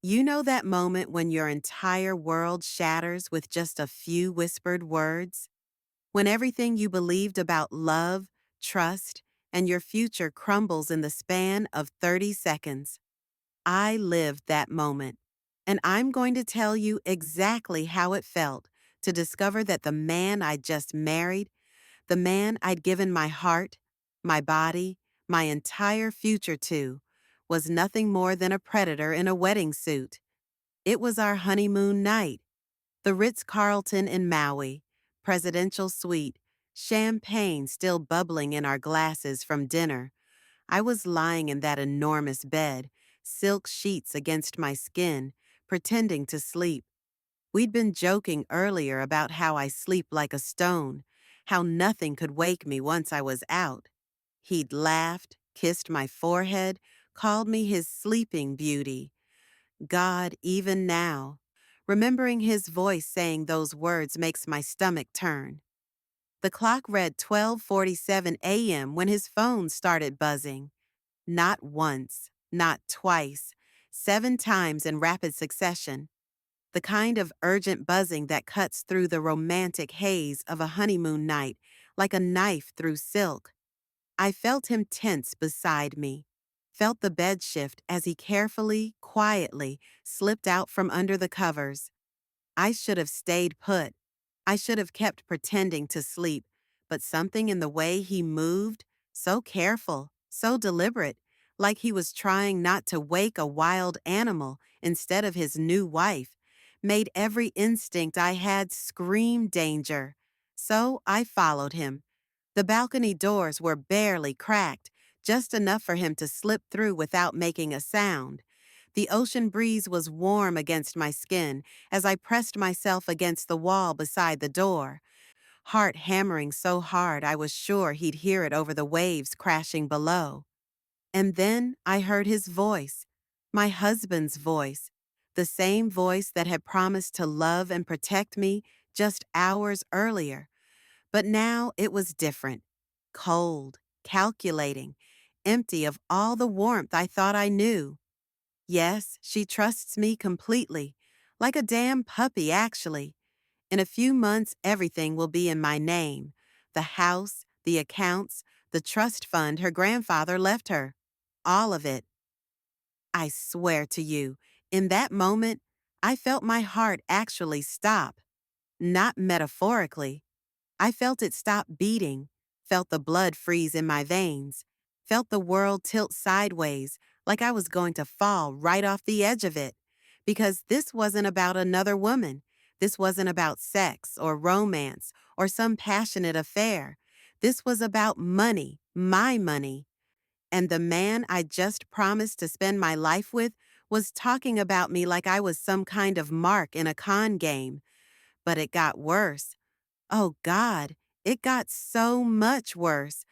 You know that moment when your entire world shatters with just a few whispered words? When everything you believed about love, trust, and your future crumbles in the span of 30 seconds. I lived that moment, and I'm going to tell you exactly how it felt to discover that the man I just married, the man I'd given my heart, my body, my entire future to, was nothing more than a predator in a wedding suit. It was our honeymoon night, the Ritz-Carlton in Maui, presidential suite, champagne still bubbling in our glasses from dinner. I was lying in that enormous bed, silk sheets against my skin, pretending to sleep. We'd been joking earlier about how I sleep like a stone, how nothing could wake me once I was out. He'd laughed, kissed my forehead, called me his sleeping beauty. God, even now, remembering his voice saying those words makes my stomach turn. The clock read 12:47 a.m. when his phone started buzzing. Not once, not twice, 7 times in rapid succession. The kind of urgent buzzing that cuts through the romantic haze of a honeymoon night like a knife through silk. I felt him tense beside me, felt the bed shift as he carefully, quietly slipped out from under the covers. I should have stayed put. I should have kept pretending to sleep, but something in the way he moved, so careful, so deliberate, like he was trying not to wake a wild animal instead of his new wife, made every instinct I had scream danger. So I followed him. The balcony doors were barely cracked, just enough for him to slip through without making a sound. The ocean breeze was warm against my skin as I pressed myself against the wall beside the door, heart hammering so hard I was sure he'd hear it over the waves crashing below. And then I heard his voice, my husband's voice, the same voice that had promised to love and protect me just hours earlier. But now it was different, cold, calculating, empty of all the warmth I thought I knew. Yes, she trusts me completely, like a damn puppy, actually. In a few months, everything will be in my name. The house, the accounts, the trust fund her grandfather left her. All of it. I swear to you, in that moment, I felt my heart actually stop. Not metaphorically. I felt it stop beating, felt the blood freeze in my veins, felt the world tilt sideways like I was going to fall right off the edge of it. Because this wasn't about another woman. This wasn't about sex or romance or some passionate affair. This was about money, my money. And the man I just promised to spend my life with was talking about me like I was some kind of mark in a con game. But it got worse. Oh God, it got so much worse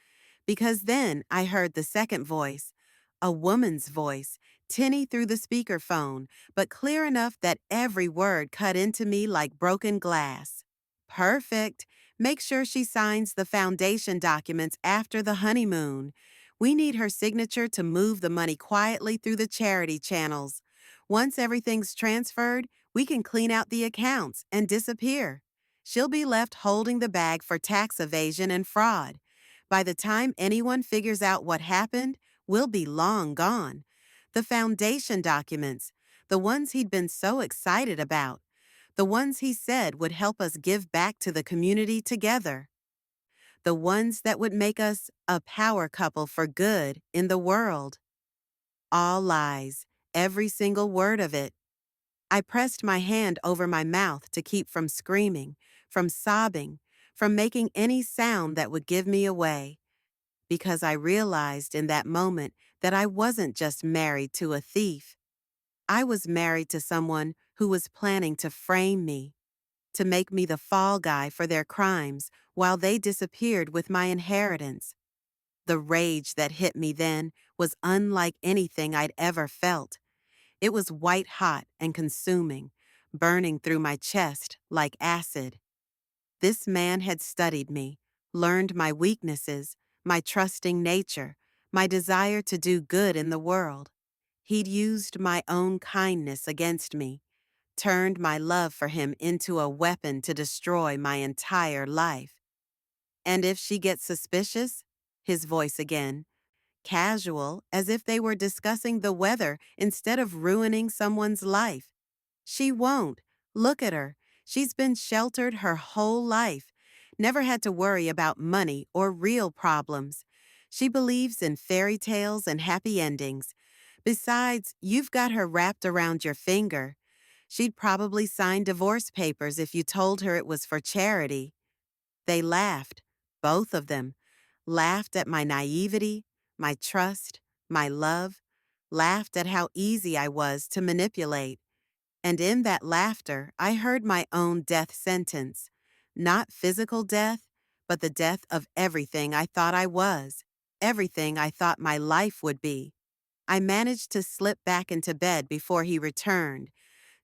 because then I heard the second voice, a woman's voice, tinny through the speakerphone, but clear enough that every word cut into me like broken glass. Perfect. Make sure she signs the foundation documents after the honeymoon. We need her signature to move the money quietly through the charity channels. Once everything's transferred, we can clean out the accounts and disappear. She'll be left holding the bag for tax evasion and fraud. By the time anyone figures out what happened, we'll be long gone. The foundation documents, the ones he'd been so excited about, the ones he said would help us give back to the community together, the ones that would make us a power couple for good in the world. All lies, every single word of it. I pressed my hand over my mouth to keep from screaming, from sobbing, from making any sound that would give me away, because I realized in that moment that I wasn't just married to a thief. I was married to someone who was planning to frame me, to make me the fall guy for their crimes while they disappeared with my inheritance. The rage that hit me then was unlike anything I'd ever felt. It was white hot and consuming, burning through my chest like acid. This man had studied me, learned my weaknesses, my trusting nature, my desire to do good in the world. He'd used my own kindness against me, turned my love for him into a weapon to destroy my entire life. And if she gets suspicious, his voice again, casual, as if they were discussing the weather instead of ruining someone's life. She won't. Look at her. She's been sheltered her whole life, never had to worry about money or real problems. She believes in fairy tales and happy endings. Besides, you've got her wrapped around your finger. She'd probably sign divorce papers if you told her it was for charity. They laughed, both of them, laughed at my naivety, my trust, my love, laughed at how easy I was to manipulate. And in that laughter, I heard my own death sentence. Not physical death, but the death of everything I thought I was, everything I thought my life would be. I managed to slip back into bed before he returned,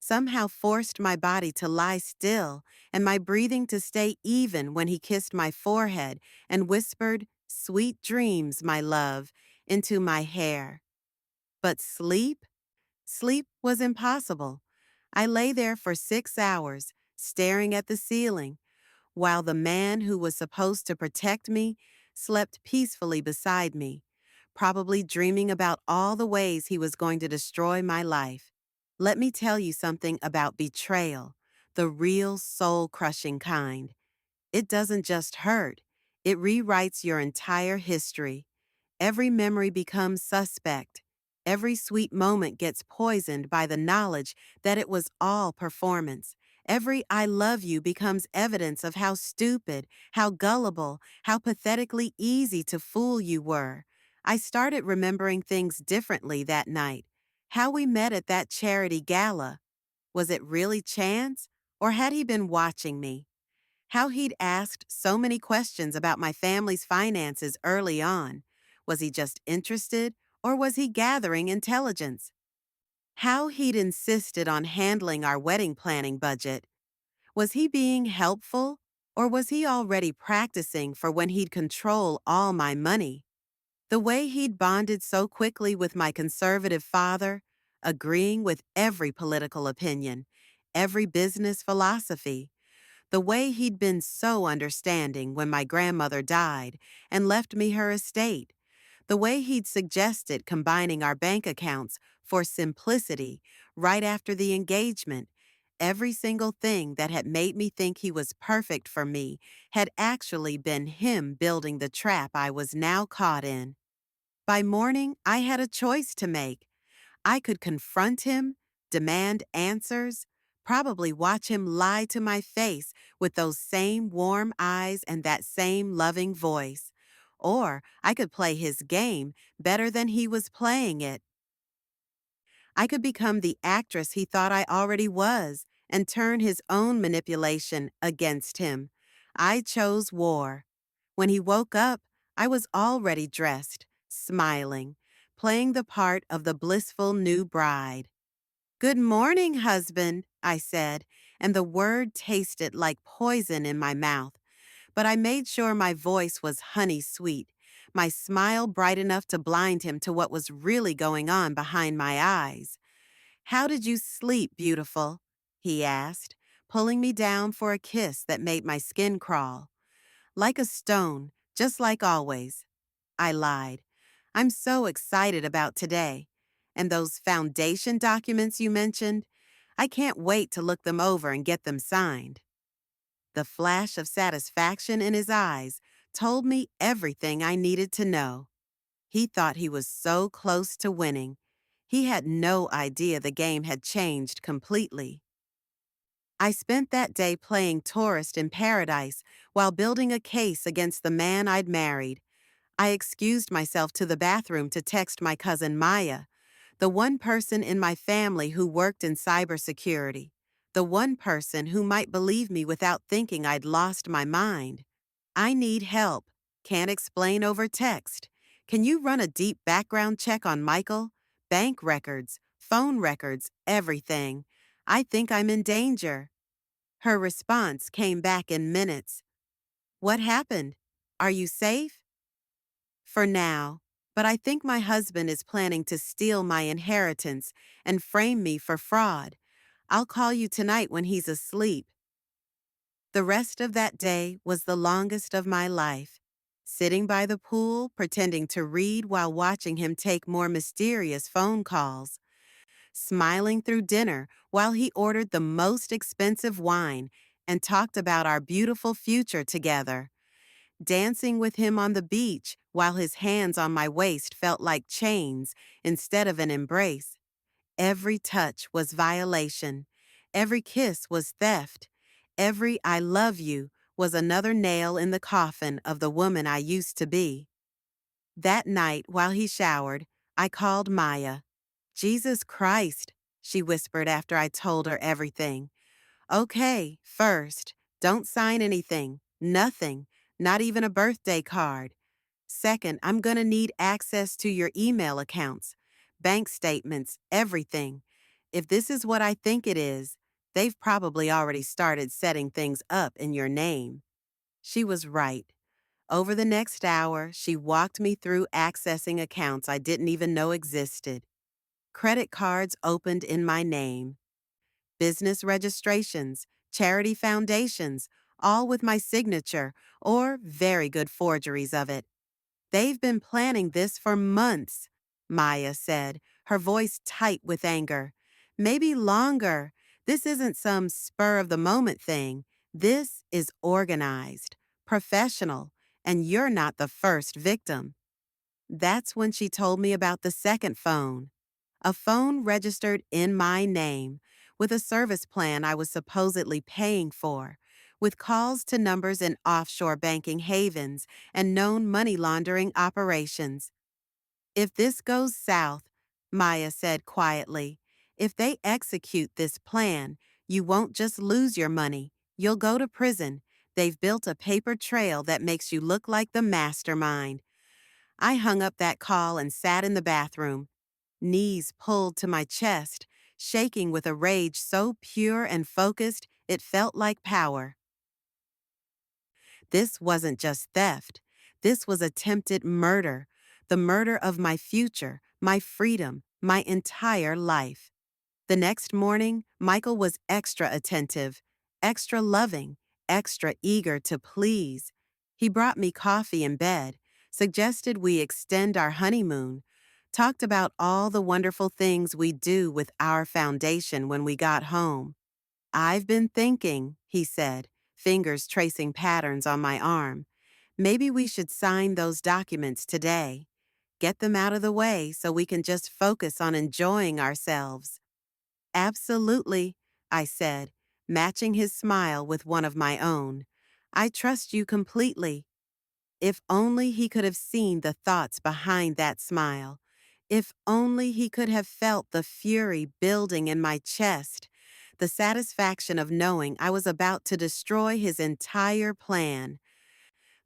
somehow forced my body to lie still and my breathing to stay even when he kissed my forehead and whispered, "Sweet dreams, my love," into my hair. But sleep? Sleep was impossible. I lay there for 6 hours, staring at the ceiling, while the man who was supposed to protect me slept peacefully beside me, probably dreaming about all the ways he was going to destroy my life. Let me tell you something about betrayal, the real soul-crushing kind. It doesn't just hurt, it rewrites your entire history. Every memory becomes suspect. Every sweet moment gets poisoned by the knowledge that it was all performance. Every "I love you" becomes evidence of how stupid, how gullible, how pathetically easy to fool you were. I started remembering things differently that night. How we met at that charity gala. Was it really chance? Or had he been watching me? How he'd asked so many questions about my family's finances early on. Was he just interested, or was he gathering intelligence? How he'd insisted on handling our wedding planning budget. Was he being helpful, or was he already practicing for when he'd control all my money? The way he'd bonded so quickly with my conservative father, agreeing with every political opinion, every business philosophy. The way he'd been so understanding when my grandmother died and left me her estate. The way he'd suggested combining our bank accounts for simplicity right after the engagement. Every single thing that had made me think he was perfect for me had actually been him building the trap I was now caught in. By morning, I had a choice to make. I could confront him, demand answers, probably watch him lie to my face with those same warm eyes and that same loving voice. Or I could play his game better than he was playing it. I could become the actress he thought I already was and turn his own manipulation against him. I chose war. When he woke up, I was already dressed, smiling, playing the part of the blissful new bride. "Good morning, husband," I said, and the word tasted like poison in my mouth. But I made sure my voice was honey sweet, my smile bright enough to blind him to what was really going on behind my eyes. "How did you sleep, beautiful?" he asked, pulling me down for a kiss that made my skin crawl. "Like a stone, just like always." I lied. "I'm so excited about today. And those foundation documents you mentioned, I can't wait to look them over and get them signed." The flash of satisfaction in his eyes told me everything I needed to know. He thought he was so close to winning. He had no idea the game had changed completely. I spent that day playing tourist in paradise while building a case against the man I'd married. I excused myself to the bathroom to text my cousin Maya, the one person in my family who worked in cybersecurity, the one person who might believe me without thinking I'd lost my mind. "I need help. Can't explain over text. Can you run a deep background check on Michael? Bank records, phone records, everything. I think I'm in danger." Her response came back in minutes. "What happened? Are you safe?" "For now. but I think my husband is planning to steal my inheritance and frame me for fraud. I'll call you tonight when he's asleep. The rest of that day was the longest of my life, sitting by the pool, pretending to read while watching him take more mysterious phone calls, smiling through dinner while he ordered the most expensive wine and talked about our beautiful future together, dancing with him on the beach while his hands on my waist felt like chains instead of an embrace. Every touch was violation. Every kiss was theft. Every I love you was another nail in the coffin of the woman I used to be. That night, while he showered, I called Maya. Jesus Christ, she whispered after I told her everything. Okay, first, don't sign anything, nothing, not even a birthday card. Second, I'm going to need access to your email accounts, bank statements, everything. If this is what I think it is, they've probably already started setting things up in your name. She was right. Over the next hour, she walked me through accessing accounts I didn't even know existed. Credit cards opened in my name, business registrations, charity foundations, all with my signature or very good forgeries of it. They've been planning this for months, Maya said, her voice tight with anger. Maybe longer. This isn't some spur of the moment thing. This is organized, professional, and you're not the first victim. That's when she told me about the second phone. A phone registered in my name, with a service plan I was supposedly paying for, with calls to numbers in offshore banking havens and known money laundering operations. If this goes south, Maya said quietly, if they execute this plan, you won't just lose your money, you'll go to prison. They've built a paper trail that makes you look like the mastermind. I hung up that call and sat in the bathroom, knees pulled to my chest, shaking with a rage so pure and focused it felt like power. This wasn't just theft. This was attempted murder, the murder of my future, my freedom, my entire life. The next morning, Michael was extra attentive, extra loving, extra eager to please. He brought me coffee in bed, suggested we extend our honeymoon, talked about all the wonderful things we'd do with our foundation when we got home. I've been thinking, he said, fingers tracing patterns on my arm. Maybe we should sign those documents today. Get them out of the way so we can just focus on enjoying ourselves. Absolutely, I said, matching his smile with one of my own. I trust you completely. If only he could have seen the thoughts behind that smile. If only he could have felt the fury building in my chest, the satisfaction of knowing I was about to destroy his entire plan.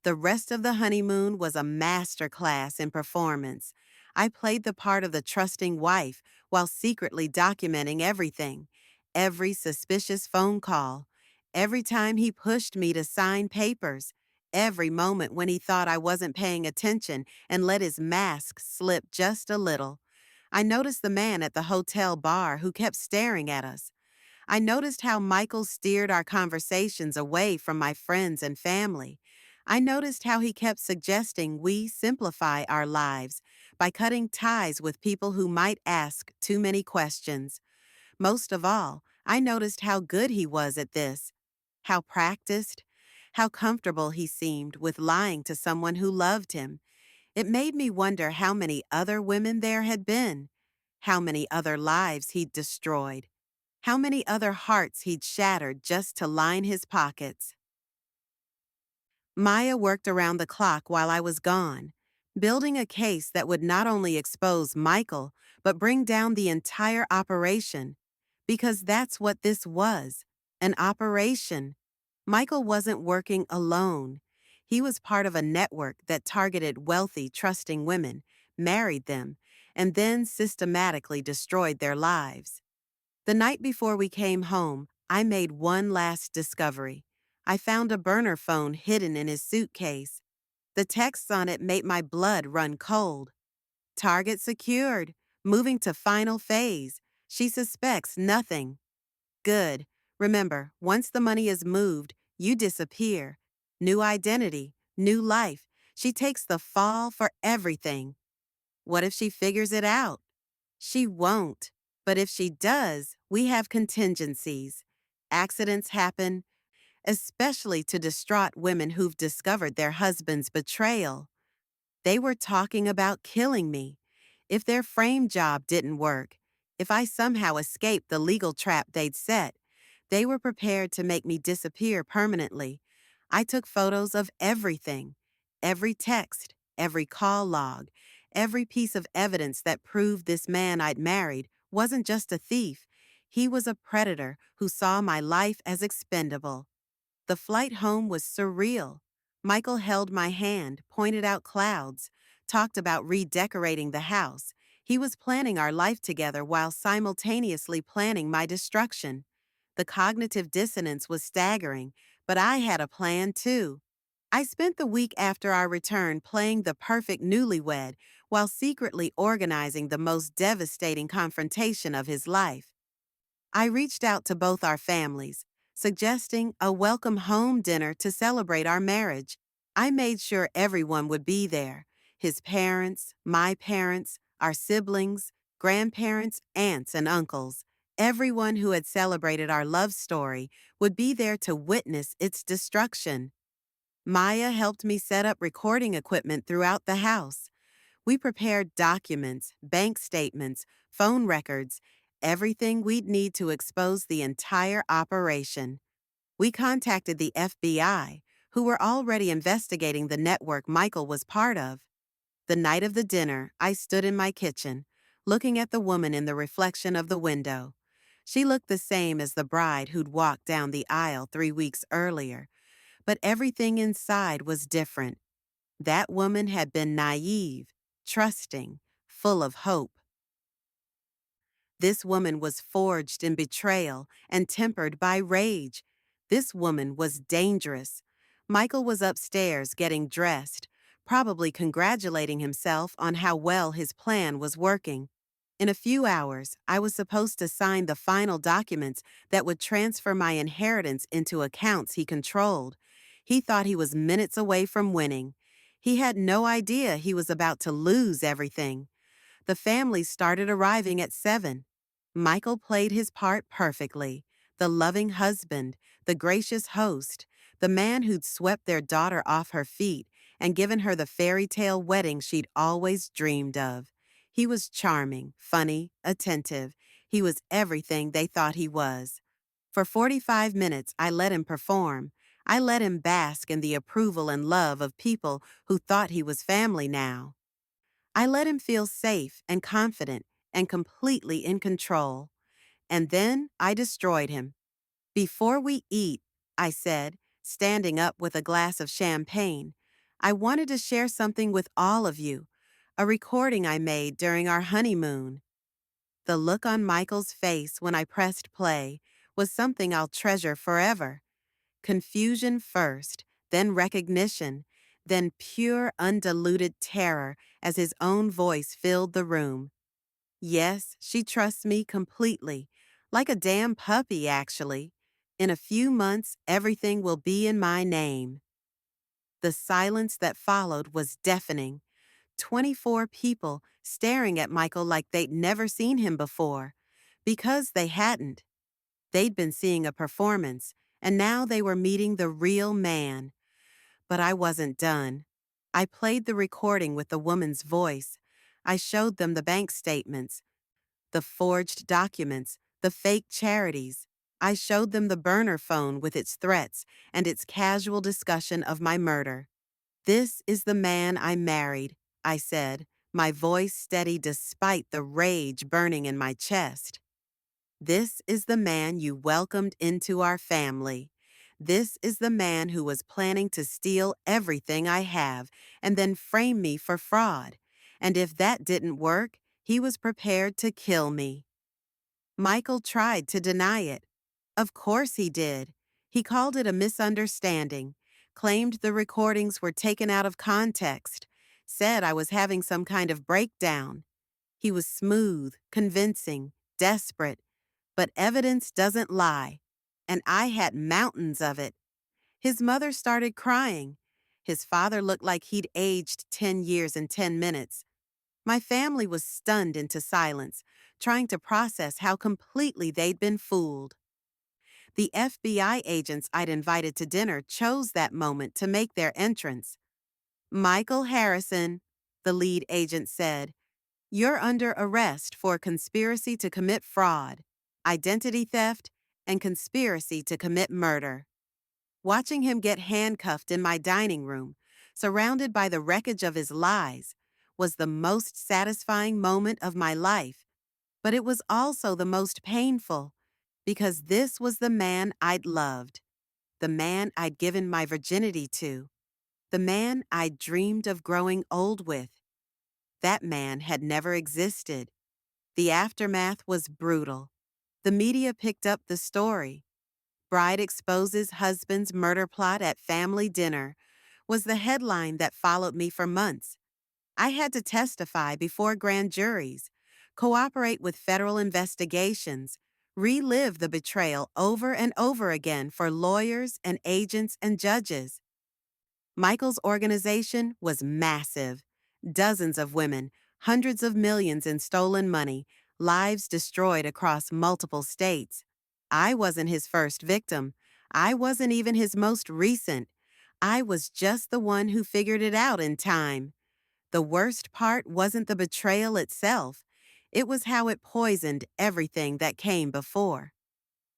The rest of the honeymoon was a master class in performance. I played the part of the trusting wife while secretly documenting everything, every suspicious phone call, every time he pushed me to sign papers, every moment when he thought I wasn't paying attention and let his mask slip just a little. I noticed the man at the hotel bar who kept staring at us. I noticed how Michael steered our conversations away from my friends and family. I noticed how he kept suggesting we simplify our lives by cutting ties with people who might ask too many questions. Most of all, I noticed how good he was at this, how practiced, how comfortable he seemed with lying to someone who loved him. It made me wonder how many other women there had been, how many other lives he'd destroyed, how many other hearts he'd shattered just to line his pockets. Maya worked around the clock while I was gone, building a case that would not only expose Michael, but bring down the entire operation. Because that's what this was, an operation. Michael wasn't working alone. He was part of a network that targeted wealthy, trusting women, married them, and then systematically destroyed their lives. The night before we came home, I made one last discovery. I found a burner phone hidden in his suitcase. The texts on it made my blood run cold. Target secured. Moving to final phase. She suspects nothing. Good. Remember, once the money is moved, you disappear. New identity, new life. She takes the fall for everything. What if she figures it out? She won't. But if she does, we have contingencies. Accidents happen, especially to distraught women who've discovered their husband's betrayal. They were talking about killing me. If their frame job didn't work, if I somehow escaped the legal trap they'd set, they were prepared to make me disappear permanently. I took photos of everything, every text, every call log, every piece of evidence that proved this man I'd married wasn't just a thief. He was a predator who saw my life as expendable. The flight home was surreal. Michael held my hand, pointed out clouds, talked about redecorating the house. He was planning our life together while simultaneously planning my destruction. The cognitive dissonance was staggering, but I had a plan too. I spent the week after our return playing the perfect newlywed while secretly organizing the most devastating confrontation of his life. I reached out to both our families, suggesting a welcome home dinner to celebrate our marriage. I made sure everyone would be there: his parents, my parents, our siblings, grandparents, aunts, and uncles. Everyone who had celebrated our love story would be there to witness its destruction. Maya helped me set up recording equipment throughout the house. We prepared documents, bank statements, phone records, everything we'd need to expose the entire operation. We contacted the FBI, who were already investigating the network Michael was part of. The night of the dinner, I stood in my kitchen, looking at the woman in the reflection of the window. She looked the same as the bride who'd walked down the aisle 3 weeks earlier, but everything inside was different. That woman had been naive, trusting, full of hope. This woman was forged in betrayal and tempered by rage. This woman was dangerous. Michael was upstairs getting dressed, probably congratulating himself on how well his plan was working. In a few hours, I was supposed to sign the final documents that would transfer my inheritance into accounts he controlled. He thought he was minutes away from winning. He had no idea he was about to lose everything. The family started arriving at 7. Michael played his part perfectly: the loving husband, the gracious host, the man who'd swept their daughter off her feet and given her the fairy tale wedding she'd always dreamed of. He was charming, funny, attentive. He was everything they thought he was. For 45 minutes, I let him perform. I let him bask in the approval and love of people who thought he was family now. I let him feel safe and confident and completely in control. And then I destroyed him. "Before we eat," I said, standing up with a glass of champagne, "I wanted to share something with all of you, a recording I made during our honeymoon." The look on Michael's face when I pressed play was something I'll treasure forever. Confusion first, then recognition, then pure, undiluted terror as his own voice filled the room. Yes, she trusts me completely, like a damn puppy, actually. In a few months, everything will be in my name. The silence that followed was deafening. 24 people staring at Michael like they'd never seen him before. Because they hadn't. They'd been seeing a performance, and now they were meeting the real man. But I wasn't done. I played the recording with the woman's voice. I showed them the bank statements, the forged documents, the fake charities. I showed them the burner phone with its threats and its casual discussion of my murder. "This is the man I married," I said, my voice steady despite the rage burning in my chest. "This is the man you welcomed into our family. This is the man who was planning to steal everything I have and then frame me for fraud. And if that didn't work, he was prepared to kill me." Michael tried to deny it. Of course he did. He called it a misunderstanding, claimed the recordings were taken out of context, said I was having some kind of breakdown. He was smooth, convincing, desperate, but evidence doesn't lie, and I had mountains of it. His mother started crying. His father looked like he'd aged 10 years in 10 minutes. My family was stunned into silence, trying to process how completely they'd been fooled. The FBI agents I'd invited to dinner chose that moment to make their entrance. "Michael Harrison," the lead agent said, "you're under arrest for conspiracy to commit fraud, identity theft, and conspiracy to commit murder." Watching him get handcuffed in my dining room, surrounded by the wreckage of his lies, was the most satisfying moment of my life, but it was also the most painful, because this was the man I'd loved, the man I'd given my virginity to, the man I'd dreamed of growing old with. That man had never existed. The aftermath was brutal. The media picked up the story. "Bride exposes husband's murder plot at family dinner" was the headline that followed me for months. I had to testify before grand juries, cooperate with federal investigations, relive the betrayal over and over again for lawyers and agents and judges. Michael's organization was massive. Dozens of women, hundreds of millions in stolen money, lives destroyed across multiple states. I wasn't his first victim. I wasn't even his most recent. I was just the one who figured it out in time. The worst part wasn't the betrayal itself. It was how it poisoned everything that came before.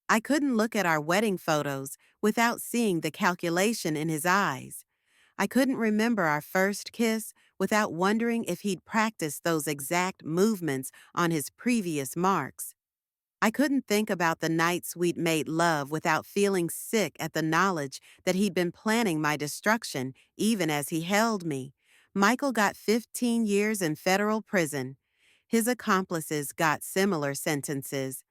I couldn't look at our wedding photos without seeing the calculation in his eyes. I couldn't remember our first kiss without wondering if he'd practiced those exact movements on his previous marks. I couldn't think about the nights we'd made love without feeling sick at the knowledge that he'd been planning my destruction even as he held me. Michael got 15 years in federal prison. His accomplices got similar sentences.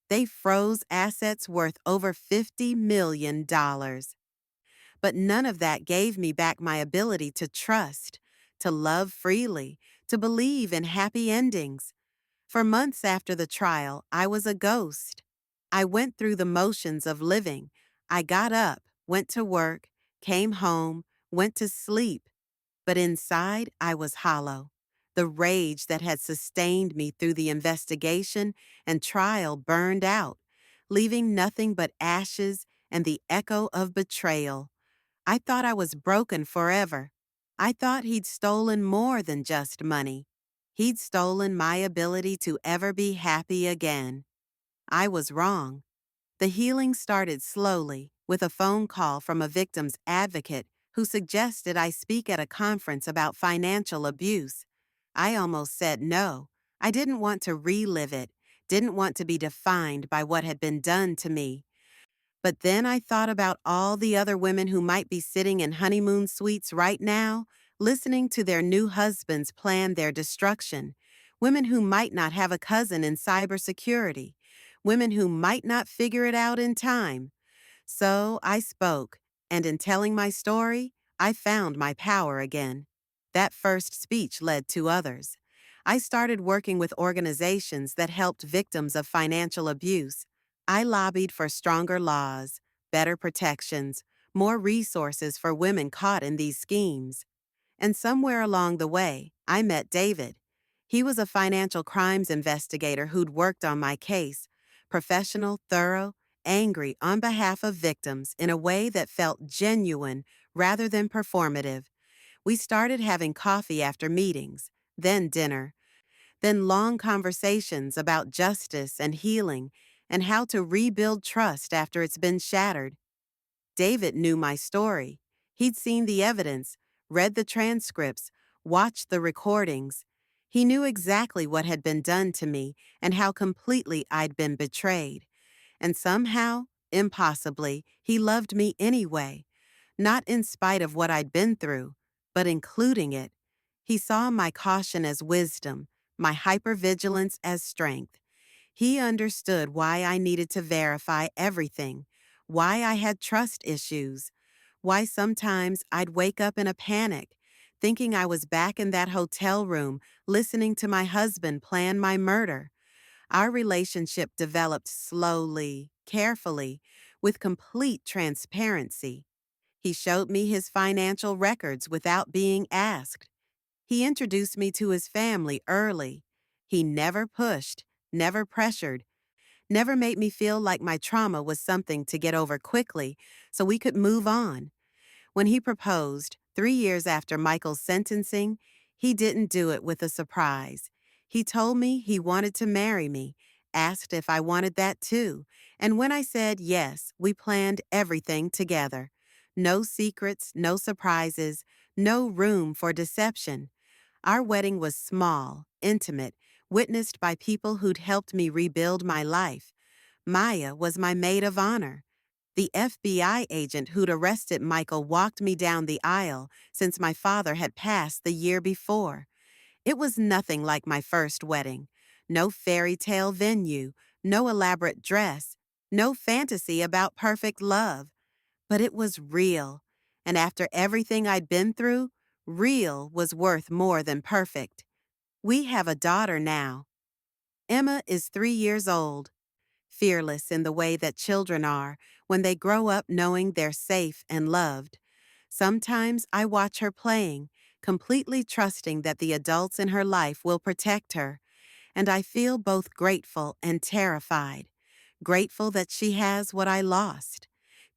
They froze assets worth over $50 million. But none of that gave me back my ability to trust, to love freely, to believe in happy endings. For months after the trial, I was a ghost. I went through the motions of living. I got up, went to work, came home, went to sleep. But inside, I was hollow. The rage that had sustained me through the investigation and trial burned out, leaving nothing but ashes and the echo of betrayal. I thought I was broken forever. I thought he'd stolen more than just money. He'd stolen my ability to ever be happy again. I was wrong. The healing started slowly, with a phone call from a victim's advocate who suggested I speak at a conference about financial abuse. I almost said no. I didn't want to relive it, didn't want to be defined by what had been done to me. But then I thought about all the other women who might be sitting in honeymoon suites right now, listening to their new husbands plan their destruction. Women who might not have a cousin in cybersecurity. Women who might not figure it out in time. So I spoke, and in telling my story, I found my power again. That first speech led to others. I started working with organizations that helped victims of financial abuse. I lobbied for stronger laws, better protections, more resources for women caught in these schemes. And somewhere along the way, I met David. He was a financial crimes investigator who'd worked on my case, professional, thorough, angry on behalf of victims in a way that felt genuine rather than performative. We started having coffee after meetings, then dinner, then long conversations about justice and healing and how to rebuild trust after it's been shattered. David knew my story. He'd seen the evidence, read the transcripts, watched the recordings. He knew exactly what had been done to me and how completely I'd been betrayed. And somehow, impossibly, he loved me anyway, not in spite of what I'd been through, but including it. He saw my caution as wisdom, my hypervigilance as strength. He understood why I needed to verify everything, why I had trust issues, why sometimes I'd wake up in a panic, thinking I was back in that hotel room, listening to my husband plan my murder. Our relationship developed slowly, carefully, with complete transparency. He showed me his financial records without being asked. He introduced me to his family early. He never pushed, never pressured, never made me feel like my trauma was something to get over quickly so we could move on. When he proposed, 3 years after Michael's sentencing, he didn't do it with a surprise. He told me he wanted to marry me, asked if I wanted that too, and when I said yes, we planned everything together. No secrets, no surprises, no room for deception. Our wedding was small, intimate, witnessed by people who'd helped me rebuild my life. Maya was my maid of honor. The FBI agent who'd arrested Michael walked me down the aisle since my father had passed the year before. It was nothing like my first wedding. No fairy tale venue, no elaborate dress, no fantasy about perfect love. But it was real. And after everything I'd been through, real was worth more than perfect. We have a daughter now. Emma is 3 years old, fearless in the way that children are when they grow up knowing they're safe and loved. Sometimes I watch her playing, completely trusting that the adults in her life will protect her, and I feel both grateful and terrified. Grateful that she has what I lost.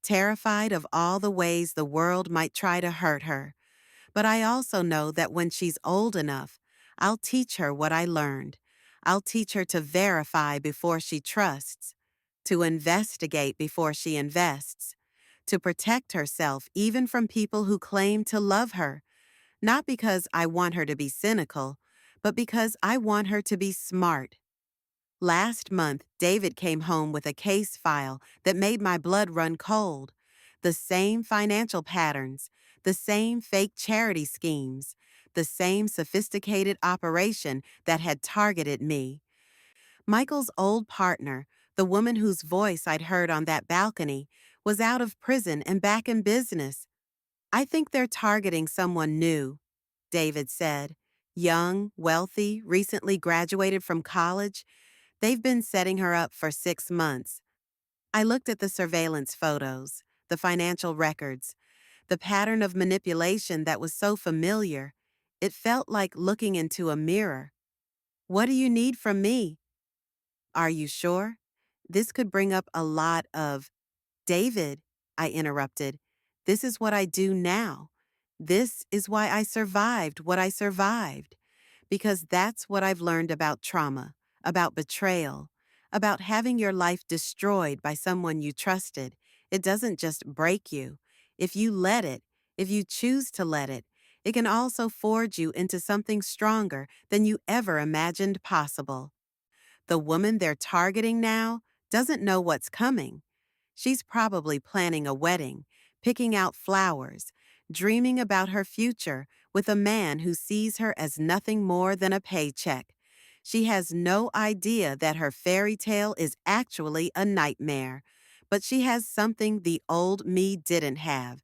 Terrified of all the ways the world might try to hurt her. But I also know that when she's old enough, I'll teach her what I learned. I'll teach her to verify before she trusts, to investigate before she invests, to protect herself even from people who claim to love her, not because I want her to be cynical, but because I want her to be smart. Last month, David came home with a case file that made my blood run cold. The same financial patterns, the same fake charity schemes, the same sophisticated operation that had targeted me. Michael's old partner, the woman whose voice I'd heard on that balcony, was out of prison and back in business. I think they're targeting someone new, David said. Young, wealthy, recently graduated from college. They've been setting her up for 6 months. I looked at the surveillance photos, the financial records, the pattern of manipulation that was so familiar. It felt like looking into a mirror. What do you need from me? Are you sure? This could bring up a lot of, David, I interrupted. This is what I do now. This is why I survived what I survived. Because that's what I've learned about trauma, about betrayal, about having your life destroyed by someone you trusted. It doesn't just break you. If you let it, if you choose to let it can also forge you into something stronger than you ever imagined possible. The woman they're targeting now doesn't know what's coming. She's probably planning a wedding, picking out flowers, dreaming about her future with a man who sees her as nothing more than a paycheck. She has no idea that her fairy tale is actually a nightmare, but she has something the old me didn't have.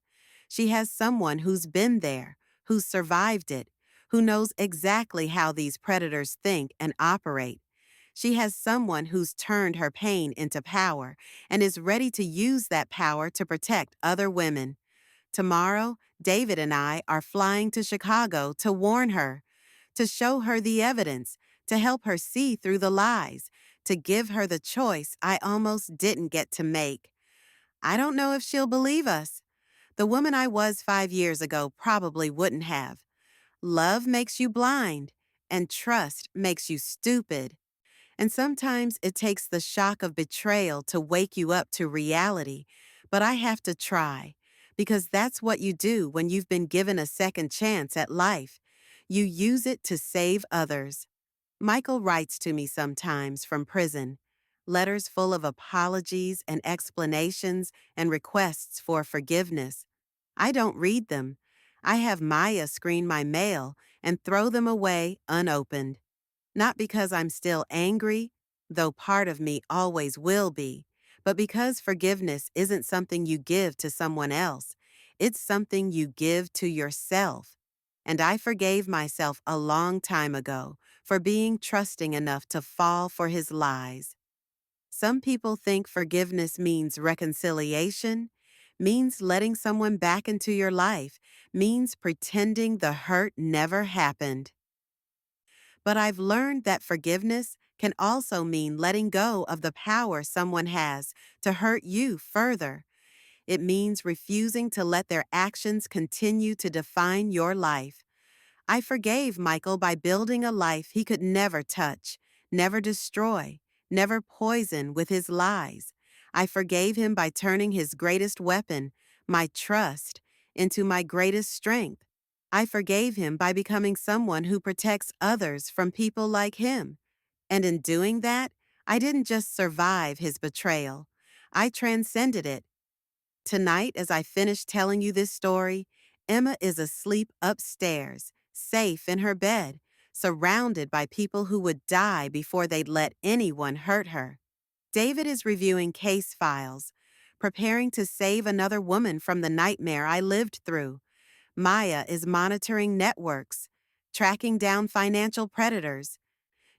She has someone who's been there, who's survived it, who knows exactly how these predators think and operate. She has someone who's turned her pain into power and is ready to use that power to protect other women. Tomorrow, David and I are flying to Chicago to warn her, to show her the evidence, to help her see through the lies, to give her the choice I almost didn't get to make. I don't know if she'll believe us. The woman I was 5 years ago probably wouldn't have. Love makes you blind, and trust makes you stupid. And sometimes it takes the shock of betrayal to wake you up to reality. But I have to try, because that's what you do when you've been given a second chance at life. You use it to save others. Michael writes to me sometimes from prison, letters full of apologies and explanations and requests for forgiveness. I don't read them. I have Maya screen my mail and throw them away unopened. Not because I'm still angry, though part of me always will be, but because forgiveness isn't something you give to someone else. It's something you give to yourself. And I forgave myself a long time ago for being trusting enough to fall for his lies. Some people think forgiveness means reconciliation, means letting someone back into your life, means pretending the hurt never happened. But I've learned that forgiveness can also mean letting go of the power someone has to hurt you further. It means refusing to let their actions continue to define your life. I forgave Michael by building a life he could never touch, never destroy, never poison with his lies. I forgave him by turning his greatest weapon, my trust, into my greatest strength. I forgave him by becoming someone who protects others from people like him. And in doing that, I didn't just survive his betrayal. I transcended it. Tonight, as I finish telling you this story, Emma is asleep upstairs, safe in her bed, surrounded by people who would die before they'd let anyone hurt her. David is reviewing case files, preparing to save another woman from the nightmare I lived through. Maya is monitoring networks, tracking down financial predators,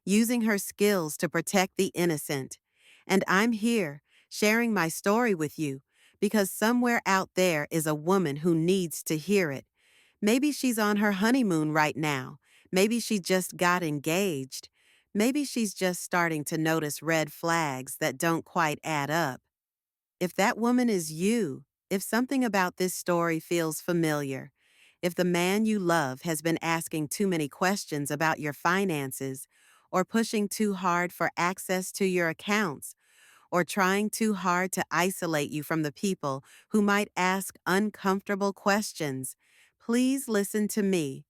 using her skills to protect the innocent. And I'm here, sharing my story with you, because somewhere out there is a woman who needs to hear it. Maybe she's on her honeymoon right now. Maybe she just got engaged. Maybe she's just starting to notice red flags that don't quite add up. If that woman is you, if something about this story feels familiar, if the man you love has been asking too many questions about your finances, or pushing too hard for access to your accounts, or trying too hard to isolate you from the people who might ask uncomfortable questions, please listen to me.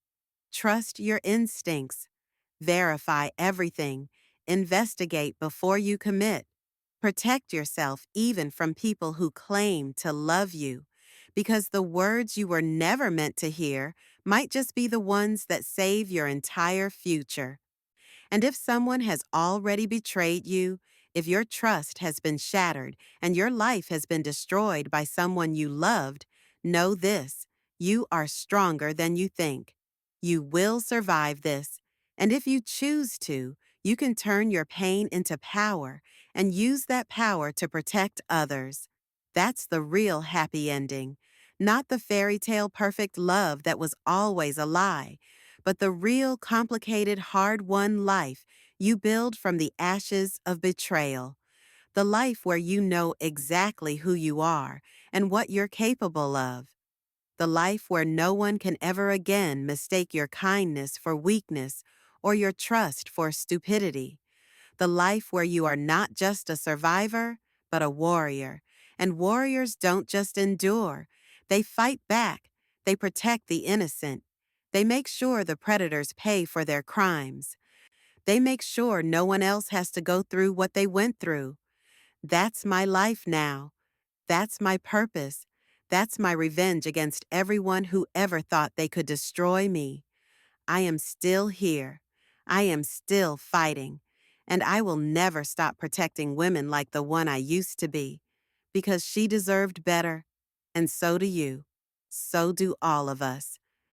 Trust your instincts. Verify everything. Investigate before you commit. Protect yourself even from people who claim to love you, because the words you were never meant to hear might just be the ones that save your entire future. And if someone has already betrayed you, if your trust has been shattered and your life has been destroyed by someone you loved, know this: you are stronger than you think. You will survive this. And if you choose to, you can turn your pain into power and use that power to protect others. That's the real happy ending, not the fairy tale perfect love that was always a lie, but the real complicated, hard-won life you build from the ashes of betrayal. The life where you know exactly who you are and what you're capable of. The life where no one can ever again mistake your kindness for weakness or your trust for stupidity. The life where you are not just a survivor, but a warrior. And warriors don't just endure. They fight back. They protect the innocent. They make sure the predators pay for their crimes. They make sure no one else has to go through what they went through. That's my life now. That's my purpose. That's my revenge against everyone who ever thought they could destroy me. I am still here. I am still fighting. And I will never stop protecting women like the one I used to be, because she deserved better. And so do you. So do all of us.